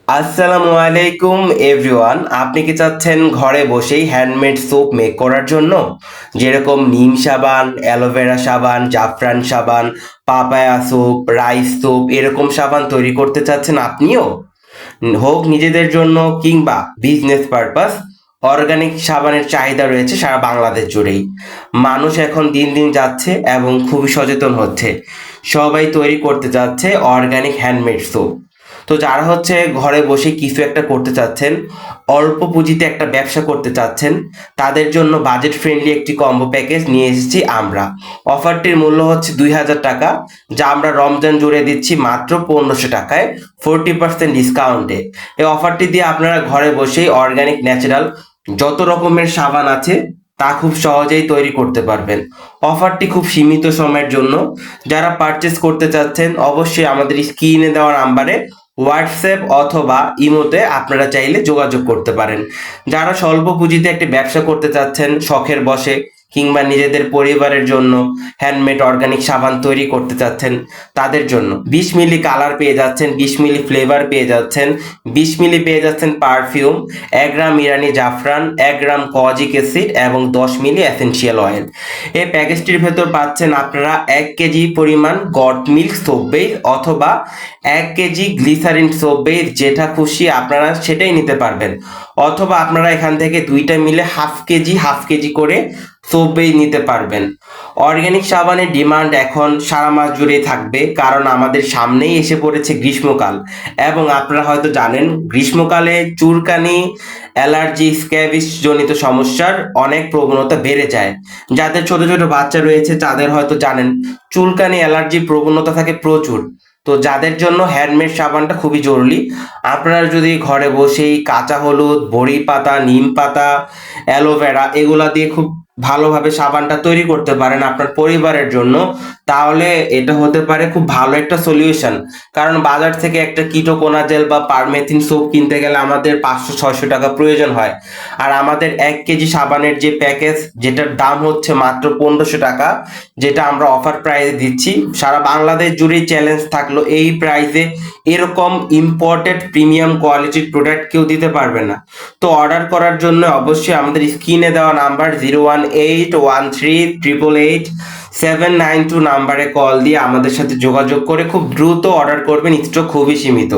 আসসালামু আলাইকুম এভরিওয়ান। আপনি কি চাচ্ছেন ঘরে বসেই হ্যান্ডমেড সোপ মেক করার জন্য? যেরকম নিম সাবান, অ্যালোভেরা সাবান, জাফরান সাবান, পাপায়া সোপ, রাইস সোপ, এরকম সাবান তৈরি করতে চাচ্ছেন আপনিও? হোক নিজেদের জন্য কিংবা বিজনেস পারপাস, অর্গানিক সাবানের চাহিদা রয়েছে সারা বাংলাদেশ জুড়েই। মানুষ এখন দিন দিন যাচ্ছে এবং খুবই সচেতন হচ্ছে। সবাই তৈরি করতে যাচ্ছে অর্গানিক হ্যান্ডমেড সোপ। তো যারা হচ্ছে ঘরে বসে কিছু একটা করতে চাচ্ছেন, অল্প পুঁজিতে একটা ব্যবসা করতে চাচ্ছেন, তাদের জন্য বাজেট ফ্রেন্ডলি একটি কম্বো প্যাকেজ নিয়ে এসেছি আমরা। অফারটির মূল্য হচ্ছে 2000 টাকা, যা আমরা রমজান জুড়ে দিচ্ছি মাত্র 1500 টাকায়, 40% ডিসকাউন্টে। এই অফারটি দিয়ে আপনারা ঘরে বসেই অর্গানিক ন্যাচারাল যত রকমের সাবান আছে তা খুব সহজেই তৈরি করতে পারবেন। অফারটি খুব সীমিত সময়ের জন্য। যারা পারচেস করতে চাচ্ছেন অবশ্যই আমাদের স্ক্রিনে দেওয়া নাম্বারে হোয়াটসঅ্যাপ অথবা ইমোতে আপনারা চাইলে যোগাযোগ করতে পারেন। যারা স্বল্প পুঁজিতে একটি ব্যবসা করতে চাচ্ছেন শখের বশে, কিংবা নিজেদের পরিবারের জন্য হ্যান্ডমেড অর্গানিক সাবান তৈরি করতে চাচ্ছেন, তাদের জন্য 20 মিলি কালার পেয়ে যাচ্ছেন, 20 মিলি ফ্লেভার পেয়ে যাচ্ছেন, 20 মিলি পেয়ে যাচ্ছেন পারফিউম, 1 গ্রাম ইরানি জাফরান, 1 গ্রাম কজিক অ্যাসিড এবং 10 মিলি এসেনশিয়াল অয়েল। এই প্যাকেজটির ভেতর পাচ্ছেন আপনারা 1 কেজি পরিমাণ গট মিল্ক সোপ বেস অথবা 1 কেজি গ্লিসারিন সোপ বেস, যেটা খুশি আপনারা সেটাই নিতে পারবেন। অথবা আপনারা এখান থেকে দুইটা মিলে হাফ কেজি করে সোপ বেস নিতে পারবেন। অর্গানিক সাবানের ডিমান্ড এখন সারা মাস জুড়েই থাকবে, কারণ আমাদের সামনেই এসে পড়েছে গ্রীষ্মকাল। এবং আপনারা হয়তো জানেন গ্রীষ্মকালে চুলকানি, অ্যালার্জি, স্ক্যাবিস জনিত সমস্যার অনেক প্রবণতা বেড়ে যায়। যাদের ছোট ছোট বাচ্চা রয়েছে তাদের হয়তো জানেন চুলকানি, অ্যালার্জির প্রবণতা থাকে প্রচুর। তো যাদের জন্য হ্যান্ডমেড সাবানটা খুবই জরুরি। আপনারা যদি ঘরে বসেই কাঁচা হলুদ, বড়ি পাতা, নিম পাতা, অ্যালোভেরা এগুলা দিয়ে খুব ভালোভাবে সাবানটা তৈরি করতে পারেন আপনার পরিবারের জন্য, তাহলে এটা হতে পারে খুব ভালো একটা সলিউশন। কারণ বাজার থেকে একটা কিটোকোনাজেল বা পারমেথিন সোপ কিনতে গেলে আমাদের 500-600 টাকা প্রয়োজন হয়। আর আমাদের 1 কেজি সাবানের যে প্যাকেজ, যেটার দাম হচ্ছে মাত্র 1500 টাকা, যেটা আমরা অফার প্রাইসে দিচ্ছি, সারা বাংলাদেশ জুড়েই চ্যালেঞ্জ থাকলো এই প্রাইসে এরকম ইম্পোর্টেড প্রিমিয়াম কোয়ালিটির প্রোডাক্ট কেউ দিতে পারবে না। তো অর্ডার করার জন্য অবশ্যই আমাদের স্ক্রিনে দেওয়া নাম্বার 01813888792 নাম্বারে কল দিয়ে আমাদের সাথে যোগাযোগ করে খুব দ্রুত অর্ডার করবেন। স্টক খুবই সীমিত।